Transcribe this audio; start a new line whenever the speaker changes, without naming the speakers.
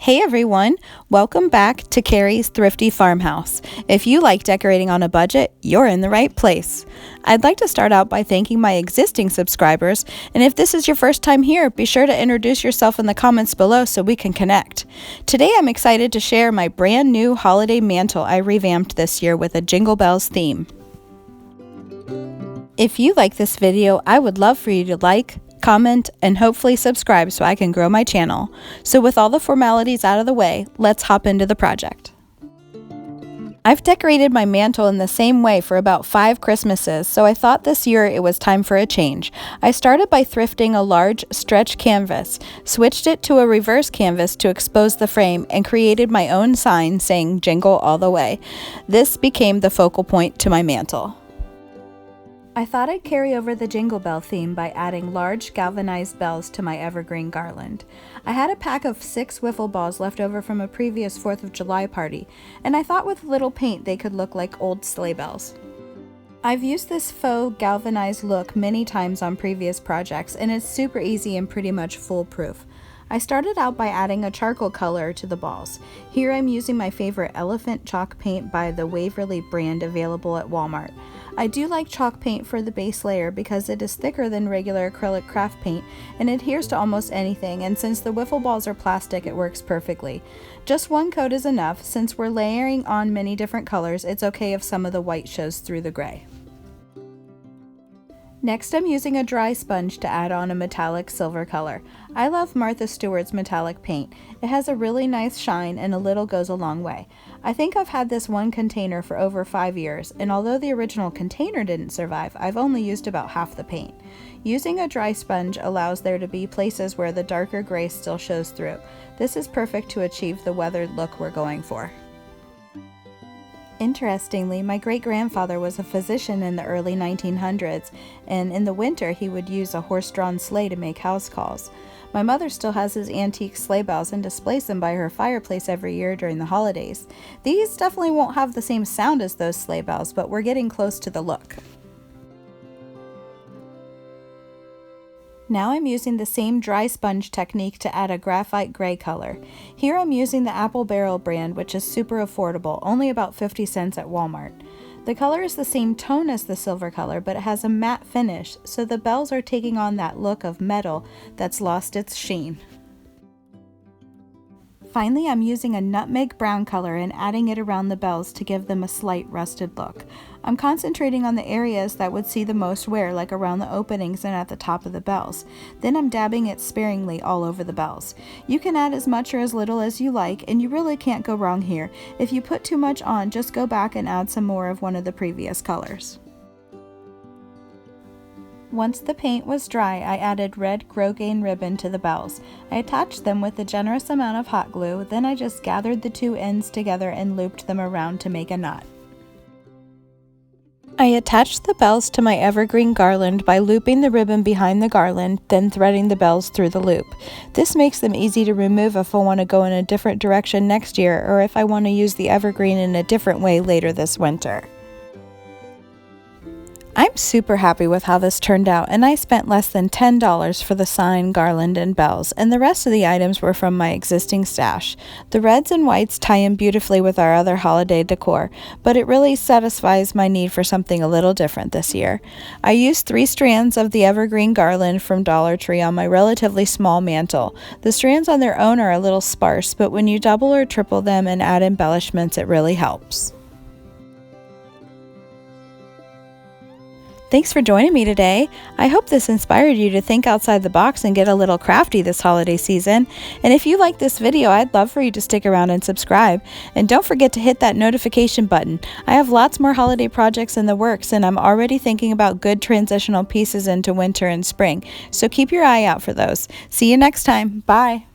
Hey everyone, welcome back to Carrie's Thrifty Farmhouse. If you like decorating on a budget, you're in the right place. I'd like to start out by thanking my existing subscribers, and if this is your first time here, be sure to introduce yourself in the comments below so we can connect. Today I'm excited to share my brand new holiday mantle I revamped this year with a Jingle Bells theme. If you like this video, I would love for you to like, comment, and hopefully subscribe so I can grow my channel. So with all the formalities out of the way, let's hop into the project. I've decorated my mantle in the same way for about 5 Christmases, so I thought this year it was time for a change. I started by thrifting a large stretch canvas, switched it to a reverse canvas to expose the frame, and created my own sign saying Jingle all the way. This became the focal point to my mantle. I thought I'd carry over the Jingle Bell theme by adding large galvanized bells to my Evergreen garland. I had a pack of 6 wiffle balls left over from a previous 4th of July party, and I thought with a little paint they could look like old sleigh bells. I've used this faux galvanized look many times on previous projects, and it's super easy and pretty much foolproof. I started out by adding a charcoal color to the balls. Here I'm using my favorite elephant chalk paint by the Waverly brand available at Walmart. I do like chalk paint for the base layer because it is thicker than regular acrylic craft paint and adheres to almost anything, and since the wiffle balls are plastic, it works perfectly. Just one coat is enough. Since we're layering on many different colors, it's okay if some of the white shows through the gray. Next, I'm using a dry sponge to add on a metallic silver color. I love Martha Stewart's metallic paint. It has a really nice shine and a little goes a long way. I think I've had this one container for over 5 years, and although the original container didn't survive, I've only used about half the paint. Using a dry sponge allows there to be places where the darker gray still shows through. This is perfect to achieve the weathered look we're going for. Interestingly, my great-grandfather was a physician in the early 1900s, and in the winter he would use a horse-drawn sleigh to make house calls. My mother still has his antique sleigh bells and displays them by her fireplace every year during the holidays. These definitely won't have the same sound as those sleigh bells, but we're getting close to the look. Now I'm using the same dry sponge technique to add a graphite gray color. Here I'm using the Apple Barrel brand, which is super affordable, only about 50 cents at Walmart. The color is the same tone as the silver color, but it has a matte finish, so the bells are taking on that look of metal that's lost its sheen. Finally, I'm using a nutmeg brown color and adding it around the bells to give them a slight rusted look. I'm concentrating on the areas that would see the most wear, like around the openings and at the top of the bells. Then I'm dabbing it sparingly all over the bells. You can add as much or as little as you like, and you really can't go wrong here. If you put too much on, just go back and add some more of one of the previous colors. Once the paint was dry, I added red grosgrain ribbon to the bells. I attached them with a generous amount of hot glue, then I just gathered the 2 ends together and looped them around to make a knot. I attached the bells to my evergreen garland by looping the ribbon behind the garland, then threading the bells through the loop. This makes them easy to remove if I want to go in a different direction next year, or if I want to use the evergreen in a different way later this winter. I'm super happy with how this turned out, and I spent less than $10 for the sign, garland, and bells, and the rest of the items were from my existing stash. The reds and whites tie in beautifully with our other holiday decor, but it really satisfies my need for something a little different this year. I used 3 strands of the evergreen garland from Dollar Tree on my relatively small mantle. The strands on their own are a little sparse, but when you double or triple them and add embellishments, it really helps. Thanks for joining me today. I hope this inspired you to think outside the box and get a little crafty this holiday season. And if you like this video, I'd love for you to stick around and subscribe. And don't forget to hit that notification button. I have lots more holiday projects in the works, and I'm already thinking about good transitional pieces into winter and spring. So keep your eye out for those. See you next time. Bye.